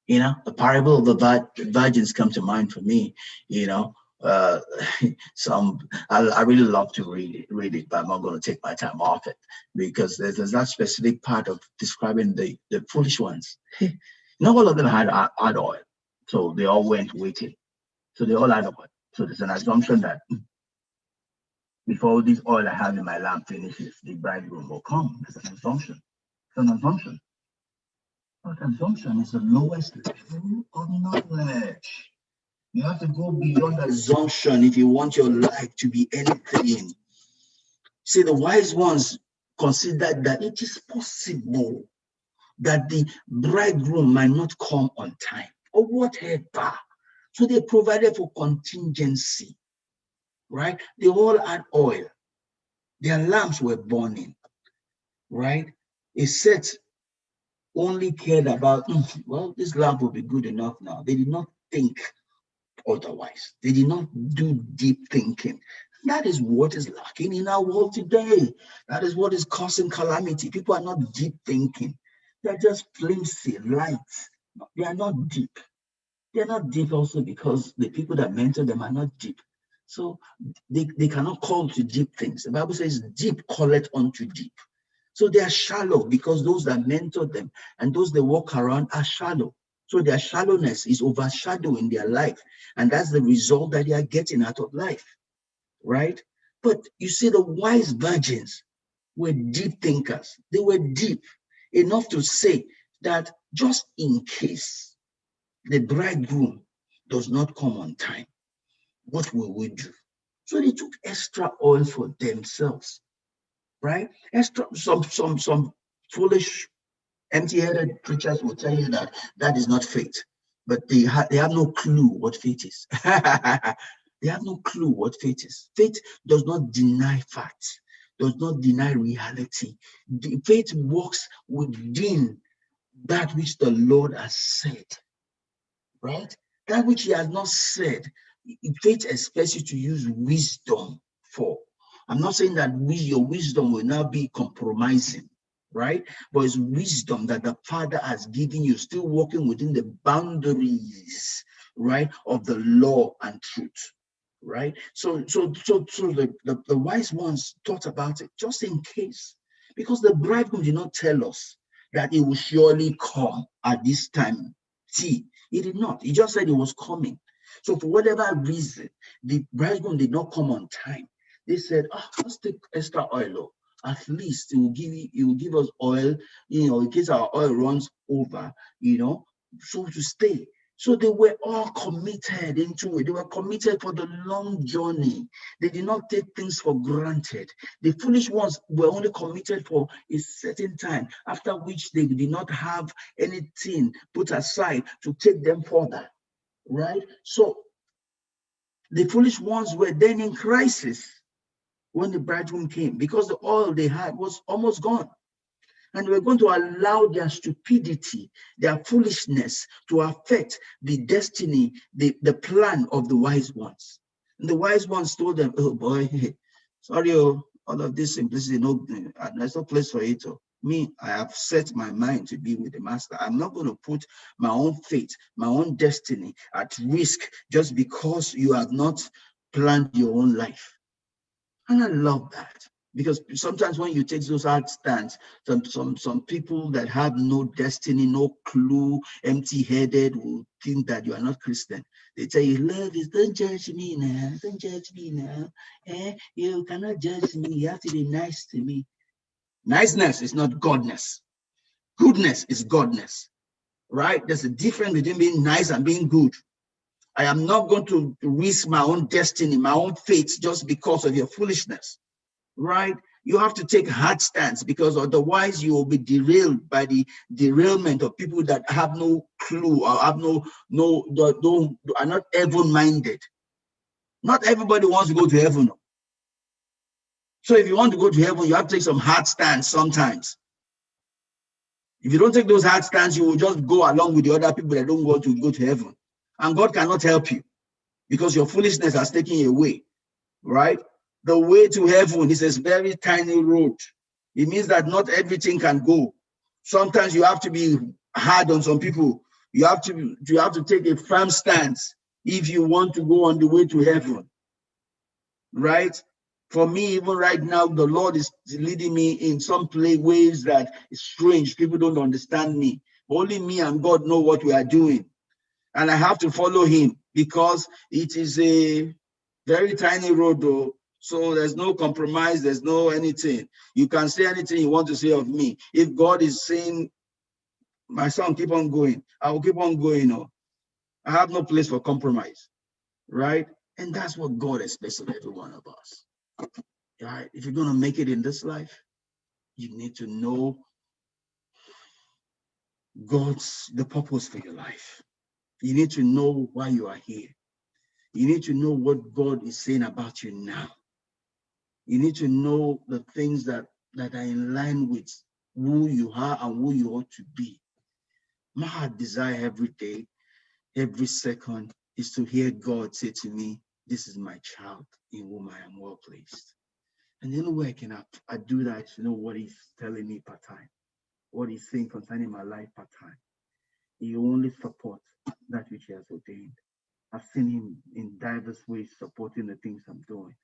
The parable of the virgins come to mind for me. You know, uh, some I really love to read it, but I'm not going to take my time off it because there's that specific part of describing the foolish ones. Not all of them had oil, so they all went waiting. So they all had oil. So there's an assumption that before this oil I have in my lamp finishes, the bridegroom will come. There's an assumption. It's an assumption. But assumption is the lowest level of knowledge. You have to go beyond assumption if you want your life to be anything. See, the wise ones considered that it is possible that the bridegroom might not come on time or whatever. So they provided for contingency, right? They all had oil. Their lamps were burning, right? A set only cared about, well, this lamp will be good enough now. They did not think otherwise. They did not do deep thinking. That is what is lacking in our world today. That is what is causing calamity. People are not deep thinking. They're just flimsy, light. They are not deep. They're not deep also because the people that mentor them are not deep. So they cannot call to deep things. The Bible says, deep calleth unto deep. So they are shallow because those that mentor them and those that walk around are shallow. So their shallowness is overshadowing their life. And that's the result that they are getting out of life, right? But you see, the wise virgins were deep thinkers. They were deep enough to say that just in case the bridegroom does not come on time, what will we do? So they took extra oil for themselves, right? Extra, some foolish, empty-headed preachers will tell you that that is not faith, but they have no clue what faith is. They have no clue what faith is. Faith does not deny facts, does not deny reality. The faith works within that which the Lord has said, right? That which He has not said, faith expects you to use wisdom for. I'm not saying that your wisdom will now be compromising, right? But it's wisdom that the Father has given you, still working within the boundaries, right, of the law and truth, right? So the wise ones thought about it just in case, because the bridegroom did not tell us that he will surely come at this time. See, he did not. He just said he was coming. So for whatever reason, the bridegroom did not come on time. They said, let's take extra oil. At least it will give us oil, in case our oil runs over, so to stay. So they were all committed into it. They were committed for the long journey. They did not take things for granted. The foolish ones were only committed for a certain time, after which they did not have anything put aside to take them further, right? So the foolish ones were then in crisis when the bridegroom came, because the oil they had was almost gone. And we're going to allow their stupidity, their foolishness to affect the destiny, the plan of the wise ones. And the wise ones told them, oh boy, sorry, all of this simplicity, there's no place for it. Me, I have set my mind to be with the master. I'm not going to put my own fate, my own destiny at risk just because you have not planned your own life. And I love that. Because sometimes when you take those hard stands, some people that have no destiny, no clue, empty-headed, will think that you are not Christian. They tell you, love is, don't judge me now, don't judge me now. You cannot judge me, you have to be nice to me. Niceness is not godness. Goodness is godness, right? There's a difference between being nice and being good. I am not going to risk my own destiny, my own fate, just because of your foolishness. Right? You have to take hard stance, because otherwise you will be derailed by the derailment of people that have no clue or have are not heaven-minded. Not everybody wants to go to heaven. So if you want to go to heaven, you have to take some hard stance sometimes. If you don't take those hard stance, you will just go along with the other people that don't want to go to heaven. And God cannot help you because your foolishness has taken you away, right? The way to heaven is a very tiny road. It means that not everything can go. Sometimes you have to be hard on some people You have to take a firm stance if you want to go on the way to heaven, right? For me, even right now, the Lord is leading me in some ways that is strange. People don't understand me. Only me and God know what we are doing. And I have to follow him because it is a very tiny road, though. So there's no compromise. There's no anything. You can say anything you want to say of me. If God is saying, my son, keep on going, I will keep on going. Oh. I have no place for compromise, right? And that's what God expects of every one of us. Right? If you're going to make it in this life, you need to know the purpose for your life. You need to know why you are here. You need to know what God is saying about you now. You need to know the things that are in line with who you are and who you ought to be. My heart desire every day, every second, is to hear God say to me, this is my child in whom I am well placed. And the only way I do that is to know what he's telling me part time, what he's saying concerning my life part time. He only supports that which he has ordained. I've seen him in diverse ways supporting the things I'm doing.